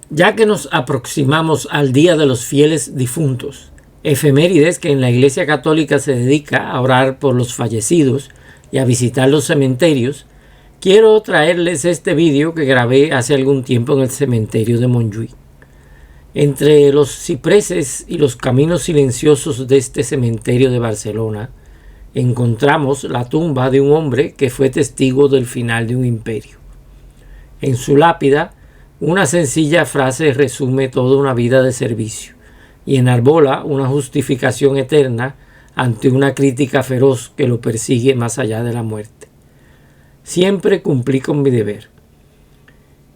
Ya que nos aproximamos al Día de los Fieles Difuntos, efemérides que en la Iglesia Católica se dedica a orar por los fallecidos y a visitar los cementerios, quiero traerles este vídeo que grabé hace algún tiempo en el cementerio de Montjuïc. Entre los cipreses y los caminos silenciosos de este cementerio de Barcelona, encontramos la tumba de un hombre que fue testigo del final de un imperio. En su lápida, una sencilla frase resume toda una vida de servicio y enarbola una justificación eterna ante una crítica feroz que lo persigue más allá de la muerte. Siempre cumplí con mi deber.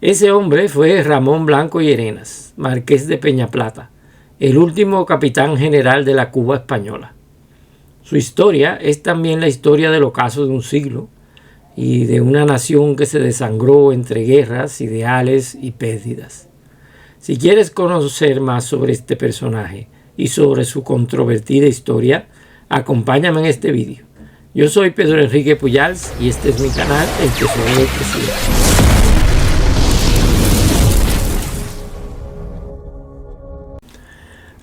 Ese hombre fue Ramón Blanco y Arenas, marqués de Peñaplata, el último capitán general de la Cuba española. Su historia es también la historia del ocaso de un siglo y de una nación que se desangró entre guerras, ideales y pérdidas. Si quieres conocer más sobre este personaje y sobre su controvertida historia, acompáñame en este vídeo. Yo soy Pedro Enrique Pujals y este es mi canal, El Tesoro del Presidente.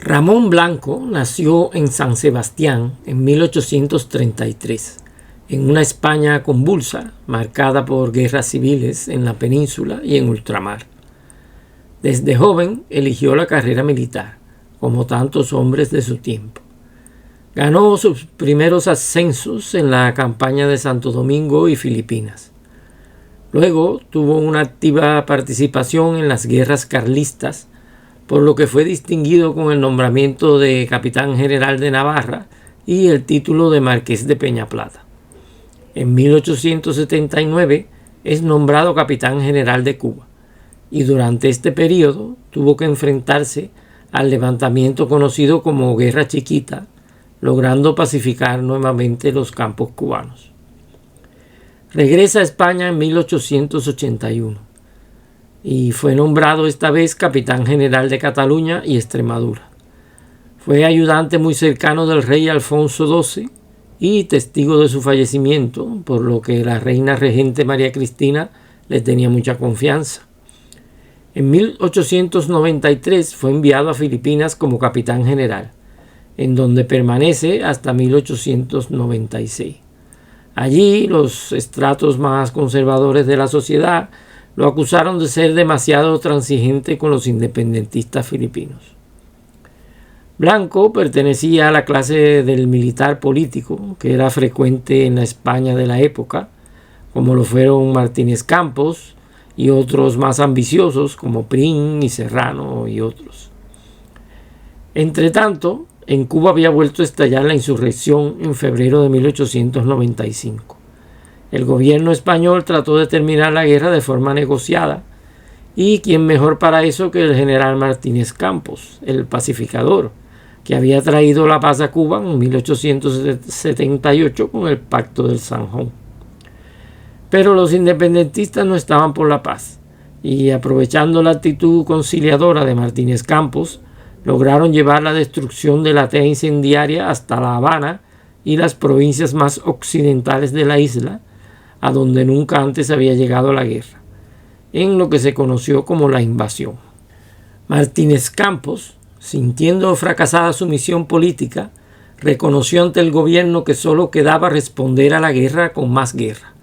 Ramón Blanco nació en San Sebastián en 1833. En una España convulsa, marcada por guerras civiles en la península y en ultramar. Desde joven eligió la carrera militar, como tantos hombres de su tiempo. Ganó sus primeros ascensos en la campaña de Santo Domingo y Filipinas. Luego tuvo una activa participación en las guerras carlistas, por lo que fue distinguido con el nombramiento de capitán general de Navarra y el título de marqués de Peñaplata. En 1879 es nombrado capitán general de Cuba y durante este periodo tuvo que enfrentarse al levantamiento conocido como Guerra Chiquita, logrando pacificar nuevamente los campos cubanos. Regresa a España en 1881 y fue nombrado esta vez capitán general de Cataluña y Extremadura. Fue ayudante muy cercano del rey Alfonso XII y testigo de su fallecimiento, por lo que la reina regente María Cristina le tenía mucha confianza. En 1893 fue enviado a Filipinas como capitán general, en donde permanece hasta 1896. Allí los estratos más conservadores de la sociedad lo acusaron de ser demasiado transigente con los independentistas filipinos. Blanco pertenecía a la clase del militar político, que era frecuente en la España de la época, como lo fueron Martínez Campos y otros más ambiciosos como Prim y Serrano y otros. Entretanto, en Cuba había vuelto a estallar la insurrección en febrero de 1895. El gobierno español trató de terminar la guerra de forma negociada, y quién mejor para eso que el general Martínez Campos, el pacificador, que había traído la paz a Cuba en 1878 con el Pacto del Zanjón. Pero los independentistas no estaban por la paz, y aprovechando la actitud conciliadora de Martínez Campos, lograron llevar la destrucción de la tea incendiaria hasta La Habana y las provincias más occidentales de la isla, a donde nunca antes había llegado la guerra, en lo que se conoció como la invasión. Martínez Campos, sintiendo fracasada su misión política, reconoció ante el gobierno que solo quedaba responder a la guerra con más guerra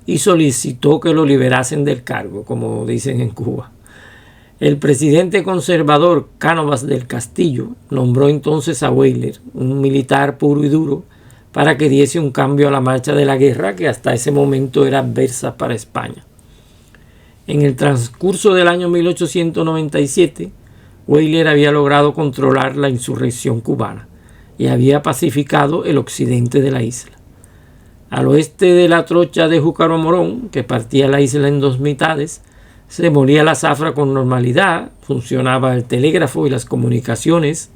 y solicitó que lo liberasen del cargo, como dicen en Cuba. El presidente conservador Cánovas del Castillo nombró entonces a Weyler, un militar puro y duro, para que diese un cambio a la marcha de la guerra que hasta ese momento era adversa para España. En el transcurso del año 1897, Weyler había logrado controlar la insurrección cubana y había pacificado el occidente de la isla. Al oeste de la trocha de Júcaro Morón, que partía la isla en dos mitades, se molía la zafra con normalidad, funcionaba el telégrafo y las comunicaciones,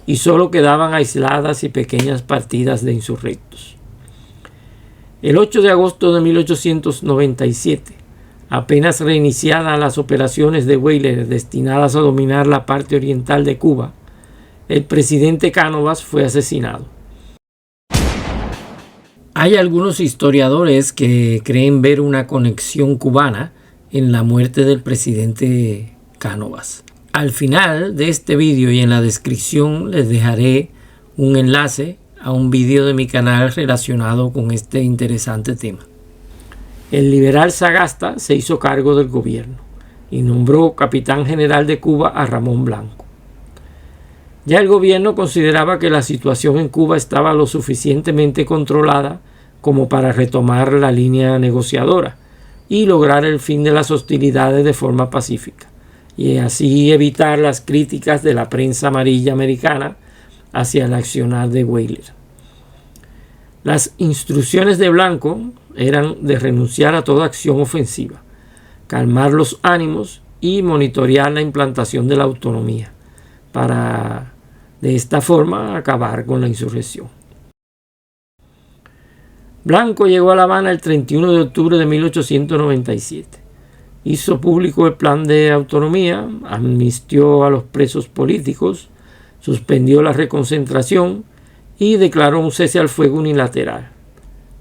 y solo quedaban aisladas y pequeñas partidas de insurrectos. El 8 de agosto de 1897, apenas reiniciadas las operaciones de Weyler destinadas a dominar la parte oriental de Cuba, el presidente Cánovas fue asesinado. Hay algunos historiadores que creen ver una conexión cubana en la muerte del presidente Cánovas. Al final de este vídeo y en la descripción les dejaré un enlace a un vídeo de mi canal relacionado con este interesante tema. El liberal Sagasta se hizo cargo del gobierno y nombró capitán general de Cuba a Ramón Blanco. Ya el gobierno consideraba que la situación en Cuba estaba lo suficientemente controlada como para retomar la línea negociadora y lograr el fin de las hostilidades de forma pacífica, y así evitar las críticas de la prensa amarilla americana hacia el accionar de Weyler. Las instrucciones de Blanco eran de renunciar a toda acción ofensiva, calmar los ánimos y monitorear la implantación de la autonomía, para de esta forma acabar con la insurrección. Blanco llegó a La Habana el 31 de octubre de 1897. Hizo público el plan de autonomía, amnistió a los presos políticos, suspendió la reconcentración y declaró un cese al fuego unilateral.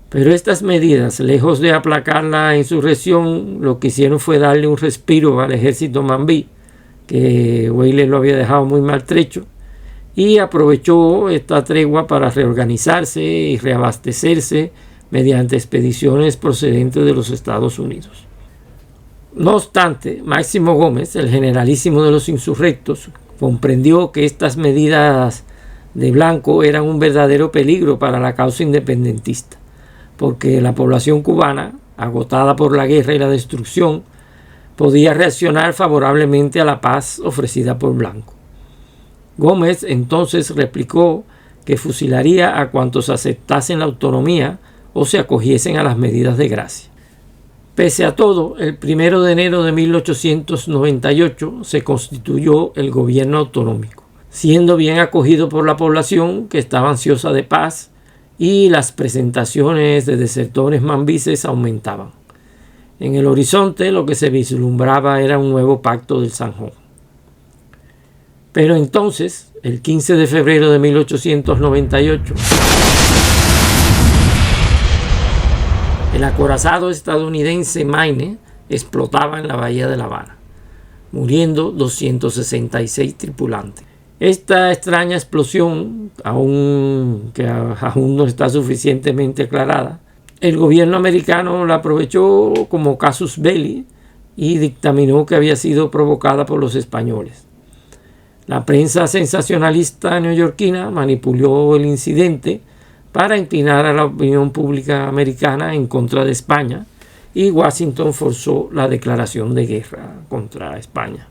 Pero estas medidas, lejos de aplacar la insurrección, lo que hicieron fue darle un respiro al ejército mambí, que Weyler lo había dejado muy maltrecho, y aprovechó esta tregua para reorganizarse y reabastecerse mediante expediciones procedentes de los Estados Unidos. No obstante, Máximo Gómez, el generalísimo de los insurrectos, comprendió que estas medidas de Blanco eran un verdadero peligro para la causa independentista, porque la población cubana, agotada por la guerra y la destrucción, podía reaccionar favorablemente a la paz ofrecida por Blanco. Gómez entonces replicó que fusilaría a cuantos aceptasen la autonomía o se acogiesen a las medidas de gracia. Pese a todo, el 1 de enero de 1898 se constituyó el gobierno autonómico, siendo bien acogido por la población, que estaba ansiosa de paz, y las presentaciones de desertores mambises aumentaban. En el horizonte lo que se vislumbraba era un nuevo pacto del Sanjón. Pero entonces, el 15 de febrero de 1898, el acorazado estadounidense Maine explotaba en la bahía de La Habana, muriendo 266 tripulantes. Esta extraña explosión, aún no está suficientemente aclarada, el gobierno americano la aprovechó como casus belli y dictaminó que había sido provocada por los españoles. La prensa sensacionalista neoyorquina manipuló el incidente para inclinar a la opinión pública americana en contra de España, y Washington forzó la declaración de guerra contra España.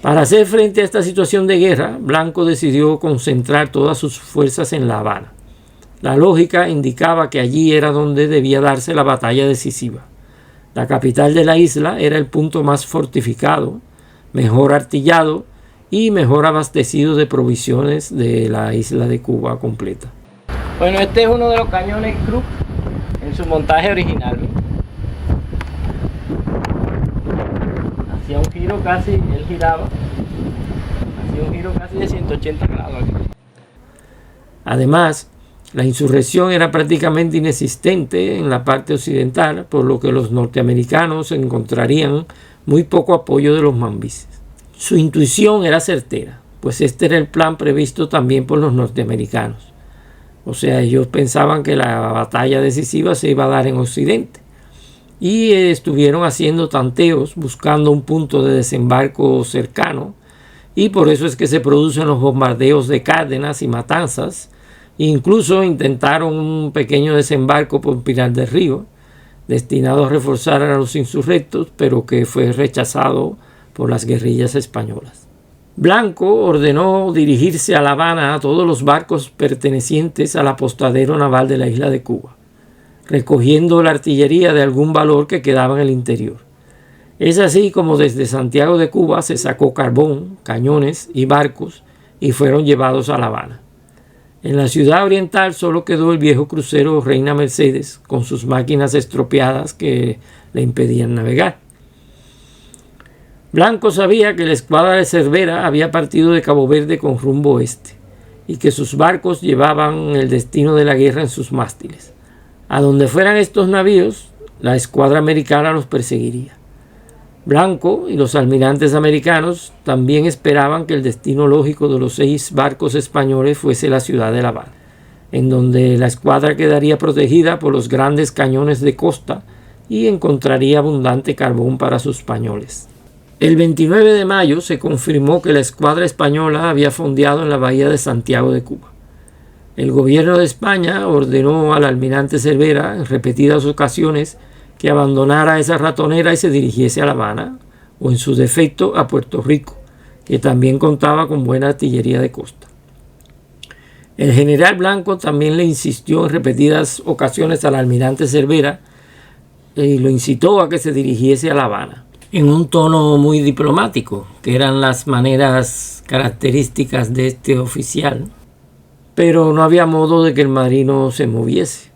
Para hacer frente a esta situación de guerra, Blanco decidió concentrar todas sus fuerzas en La Habana. La lógica indicaba que allí era donde debía darse la batalla decisiva. La capital de la isla era el punto más fortificado, mejor artillado y mejor abastecido de provisiones de la isla de Cuba completa. Bueno, este es uno de los cañones Krupp en su montaje original. Hacía un giro casi, él giraba, hacía un giro casi de 180 grados. Además, la insurrección era prácticamente inexistente en la parte occidental, por lo que los norteamericanos encontrarían muy poco apoyo de los mambises. Su intuición era certera, pues este era el plan previsto también por los norteamericanos. O sea, ellos pensaban que la batalla decisiva se iba a dar en Occidente, y estuvieron haciendo tanteos buscando un punto de desembarco cercano, y por eso es que se producen los bombardeos de Cárdenas y Matanzas. Incluso intentaron un pequeño desembarco por Pinar del Río, destinado a reforzar a los insurrectos, pero que fue rechazado por las guerrillas españolas. Blanco ordenó dirigirse a La Habana a todos los barcos pertenecientes al apostadero naval de la isla de Cuba, recogiendo la artillería de algún valor que quedaba en el interior. Es así como desde Santiago de Cuba se sacó carbón, cañones y barcos y fueron llevados a La Habana. En la ciudad oriental solo quedó el viejo crucero Reina Mercedes con sus máquinas estropeadas que le impedían navegar. Blanco sabía que la escuadra de Cervera había partido de Cabo Verde con rumbo oeste y que sus barcos llevaban el destino de la guerra en sus mástiles. A donde fueran estos navíos, la escuadra americana los perseguiría. Blanco y los almirantes americanos también esperaban que el destino lógico de los 6 barcos españoles fuese la ciudad de La Habana, en donde la escuadra quedaría protegida por los grandes cañones de costa y encontraría abundante carbón para sus pañoles. El 29 de mayo se confirmó que la escuadra española había fondeado en la bahía de Santiago de Cuba. El gobierno de España ordenó al almirante Cervera en repetidas ocasiones que abandonara esa ratonera y se dirigiese a La Habana, o en su defecto a Puerto Rico, que también contaba con buena artillería de costa. El general Blanco también le insistió en repetidas ocasiones al almirante Cervera y lo incitó a que se dirigiese a La Habana, en un tono muy diplomático, que eran las maneras características de este oficial, pero no había modo de que el marino se moviese.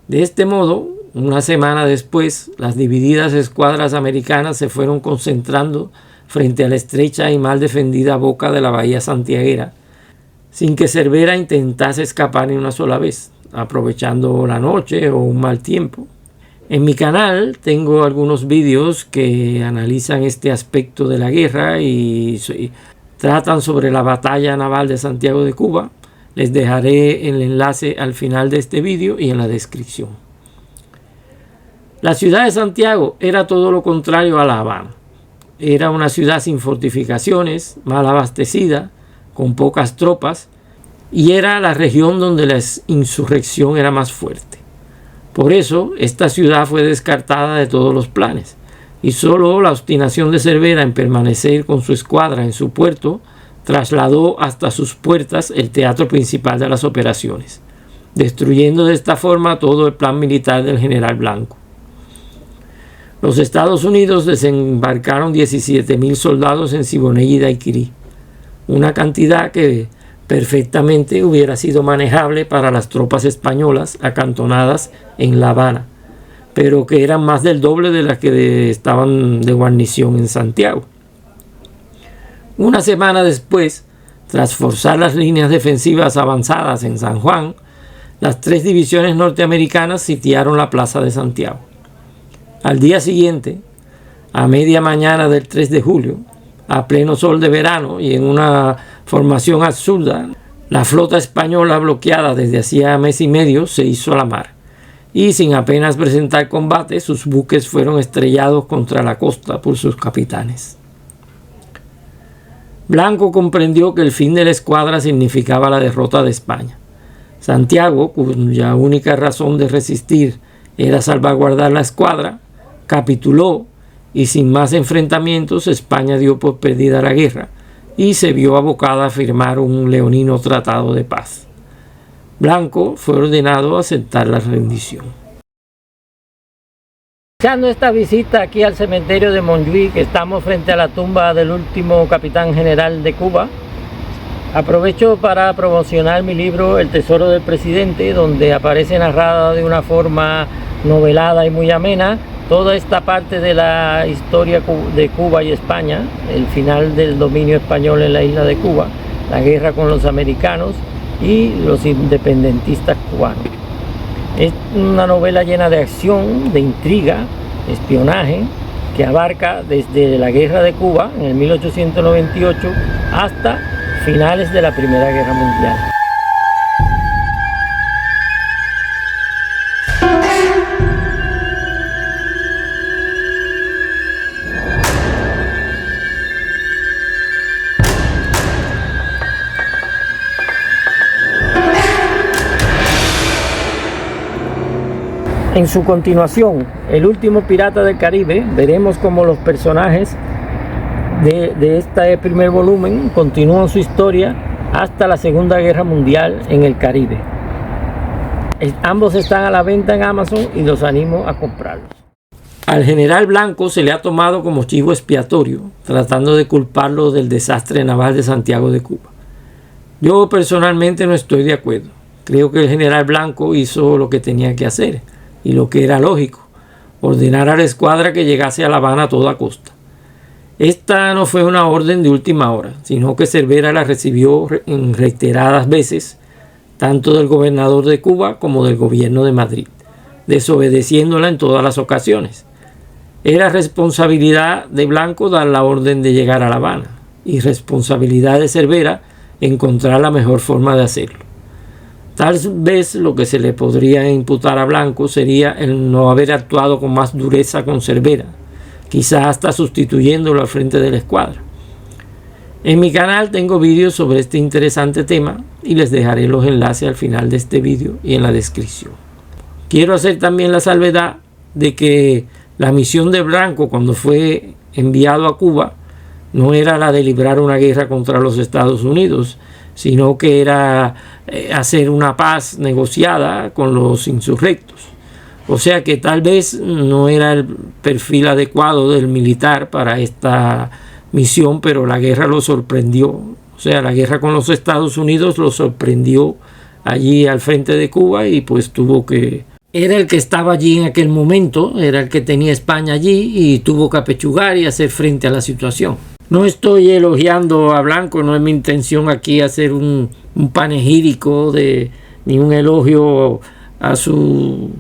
De este modo, una semana después, las divididas escuadras americanas se fueron concentrando frente a la estrecha y mal defendida boca de la bahía santiaguera, sin que Cervera intentase escapar ni una sola vez, aprovechando la noche o un mal tiempo. En mi canal tengo algunos vídeos que analizan este aspecto de la guerra y tratan sobre la batalla naval de Santiago de Cuba. Les dejaré el enlace al final de este vídeo y en la descripción. La ciudad de Santiago era todo lo contrario a La Habana. Era una ciudad sin fortificaciones, mal abastecida, con pocas tropas, y era la región donde la insurrección era más fuerte. Por eso, esta ciudad fue descartada de todos los planes, y solo la obstinación de Cervera en permanecer con su escuadra en su puerto trasladó hasta sus puertas el teatro principal de las operaciones, destruyendo de esta forma todo el plan militar del general Blanco. Los Estados Unidos desembarcaron 17,000 soldados en Siboney y Daiquirí, una cantidad que perfectamente hubiera sido manejable para las tropas españolas acantonadas en La Habana, pero que eran más del doble de las que estaban de guarnición en Santiago. Una semana después, tras forzar las líneas defensivas avanzadas en San Juan, las 3 divisiones norteamericanas sitiaron la plaza de Santiago. Al día siguiente, a media mañana del 3 de julio, a pleno sol de verano y en una formación absurda, la flota española, bloqueada desde hacía mes y medio, se hizo a la mar, y sin apenas presentar combate, sus buques fueron estrellados contra la costa por sus capitanes. Blanco comprendió que el fin de la escuadra significaba la derrota de España. Santiago, cuya única razón de resistir era salvaguardar la escuadra, capituló y sin más enfrentamientos España dio por perdida la guerra y se vio abocada a firmar un leonino tratado de paz. Blanco fue ordenado a aceptar la rendición. Iniciando esta visita aquí al cementerio de Montjuïc, estamos frente a la tumba del último capitán general de Cuba. Aprovecho para promocionar mi libro El Tesoro del Presidente, donde aparece narrada de una forma novelada y muy amena toda esta parte de la historia de Cuba y España, el final del dominio español en la isla de Cuba, la guerra con los americanos y los independentistas cubanos. Es una novela llena de acción, de intriga, espionaje, que abarca desde la guerra de Cuba en el 1898 hasta finales de la Primera Guerra Mundial. En su continuación, El último pirata del Caribe, veremos cómo los personajes de este primer volumen continúan su historia hasta la Segunda Guerra Mundial en el Caribe. Ambos están a la venta en Amazon y los animo a comprarlos. Al general Blanco se le ha tomado como chivo expiatorio, tratando de culparlo del desastre naval de Santiago de Cuba. Yo personalmente no estoy de acuerdo. Creo que el general Blanco hizo lo que tenía que hacer y lo que era lógico, ordenar a la escuadra que llegase a La Habana a toda costa. Esta no fue una orden de última hora, sino que Cervera la recibió en reiteradas veces, tanto del gobernador de Cuba como del gobierno de Madrid, desobedeciéndola en todas las ocasiones. Era responsabilidad de Blanco dar la orden de llegar a La Habana y responsabilidad de Cervera encontrar la mejor forma de hacerlo. Tal vez lo que se le podría imputar a Blanco sería el no haber actuado con más dureza con Cervera, quizás hasta sustituyéndolo al frente de la escuadra. En mi canal tengo vídeos sobre este interesante tema y les dejaré los enlaces al final de este vídeo y en la descripción. Quiero hacer también la salvedad de que la misión de Blanco cuando fue enviado a Cuba no era la de librar una guerra contra los Estados Unidos, sino que era hacer una paz negociada con los insurrectos. O sea que tal vez no era el perfil adecuado del militar para esta misión, pero la guerra lo sorprendió. O sea, la guerra con los Estados Unidos lo sorprendió allí al frente de Cuba y pues tuvo que... Era el que estaba allí en aquel momento, era el que tenía España allí y tuvo que apechugar y hacer frente a la situación. No estoy elogiando a Blanco, no es mi intención aquí hacer un panegírico ni un elogio a su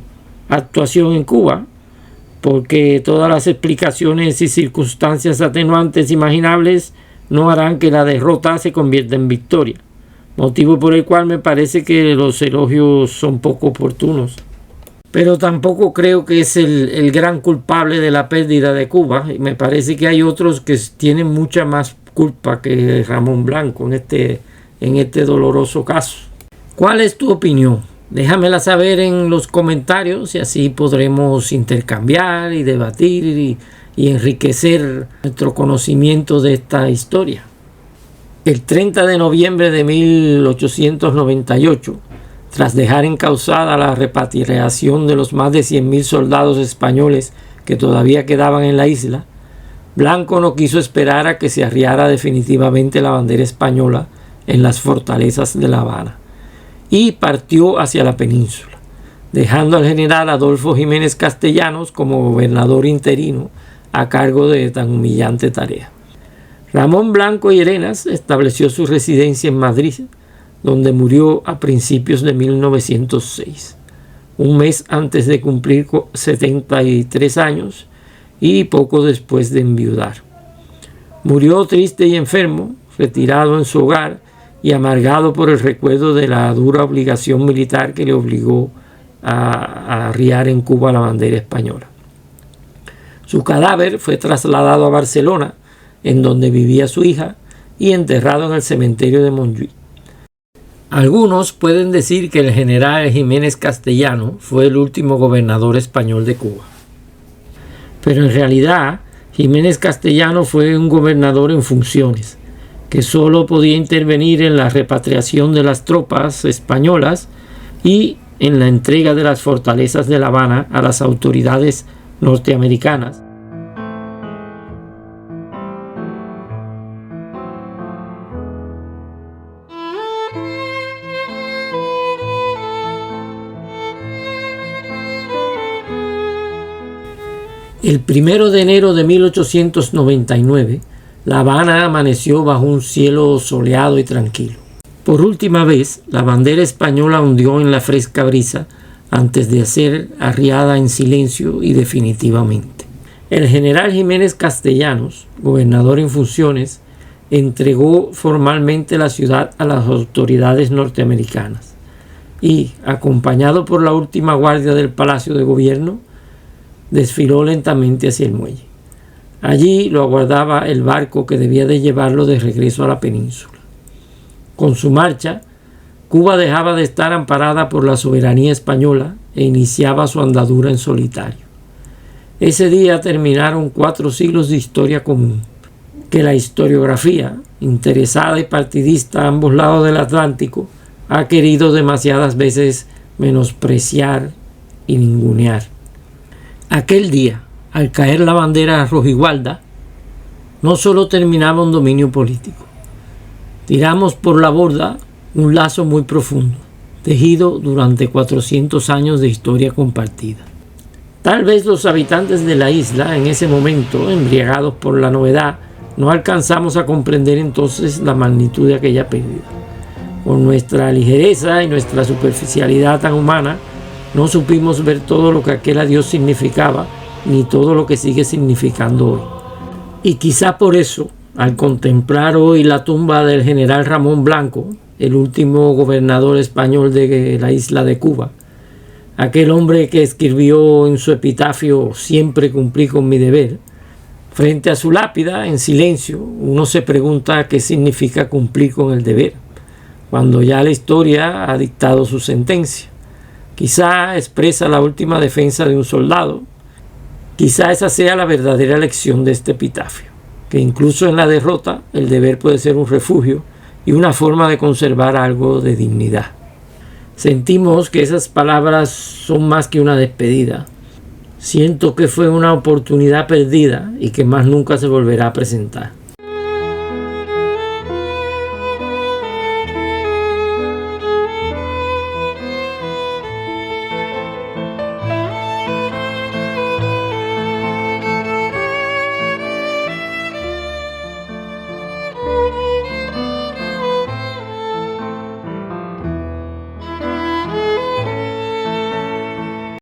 actuación en Cuba, porque todas las explicaciones y circunstancias atenuantes imaginables no harán que la derrota se convierta en victoria, motivo por el cual me parece que los elogios son poco oportunos. Pero tampoco creo que es el gran culpable de la pérdida de Cuba. Me parece que hay otros que tienen mucha más culpa que Ramón Blanco en este doloroso caso. ¿Cuál es tu opinión? Déjamela saber en los comentarios y así podremos intercambiar y debatir y enriquecer nuestro conocimiento de esta historia. El 30 de noviembre de 1898, tras dejar encauzada la repatriación de los más de 100.000 soldados españoles que todavía quedaban en la isla, Blanco no quiso esperar a que se arriara definitivamente la bandera española en las fortalezas de La Habana y partió hacia la península, dejando al general Adolfo Jiménez Castellanos como gobernador interino a cargo de tan humillante tarea. Ramón Blanco y Arenas estableció su residencia en Madrid, donde murió a principios de 1906, un mes antes de cumplir 73 años y poco después de enviudar. Murió triste y enfermo, retirado en su hogar y amargado por el recuerdo de la dura obligación militar que le obligó a arriar en Cuba la bandera española. Su cadáver fue trasladado a Barcelona, en donde vivía su hija, y enterrado en el cementerio de Montjuïc. Algunos pueden decir que el general Jiménez Castellano fue el último gobernador español de Cuba. Pero en realidad, Jiménez Castellano fue un gobernador en funciones, que solo podía intervenir en la repatriación de las tropas españolas y en la entrega de las fortalezas de La Habana a las autoridades norteamericanas. El 1 de enero de 1899, La Habana amaneció bajo un cielo soleado y tranquilo. Por última vez, la bandera española ondeó en la fresca brisa antes de ser arriada en silencio y definitivamente. El general Jiménez Castellanos, gobernador en funciones, entregó formalmente la ciudad a las autoridades norteamericanas y, acompañado por la última guardia del Palacio de Gobierno, desfiló lentamente hacia el muelle. Allí lo aguardaba el barco que debía de llevarlo de regreso a la península. Con su marcha, Cuba dejaba de estar amparada por la soberanía española e iniciaba su andadura en solitario. Ese día terminaron 4 siglos de historia común, que la historiografía, interesada y partidista a ambos lados del Atlántico, ha querido demasiadas veces menospreciar y ningunear. Aquel día, al caer la bandera rojigualda, no solo terminaba un dominio político. Tiramos por la borda un lazo muy profundo, tejido durante 400 años de historia compartida. Tal vez los habitantes de la isla, en ese momento, embriagados por la novedad, no alcanzamos a comprender entonces la magnitud de aquella pérdida. Con nuestra ligereza y nuestra superficialidad tan humana, no supimos ver todo lo que aquel adiós significaba ni todo lo que sigue significando hoy. Y quizá por eso, al contemplar hoy la tumba del general Ramón Blanco, el último gobernador español de la isla de Cuba, aquel hombre que escribió en su epitafio "Siempre cumplí con mi deber", frente a su lápida, en silencio, uno se pregunta qué significa cumplir con el deber, cuando ya la historia ha dictado su sentencia. Quizá expresa la última defensa de un soldado. Quizá esa sea la verdadera lección de este epitafio, que incluso en la derrota el deber puede ser un refugio y una forma de conservar algo de dignidad. Sentimos que esas palabras son más que una despedida. Siento que fue una oportunidad perdida y que más nunca se volverá a presentar.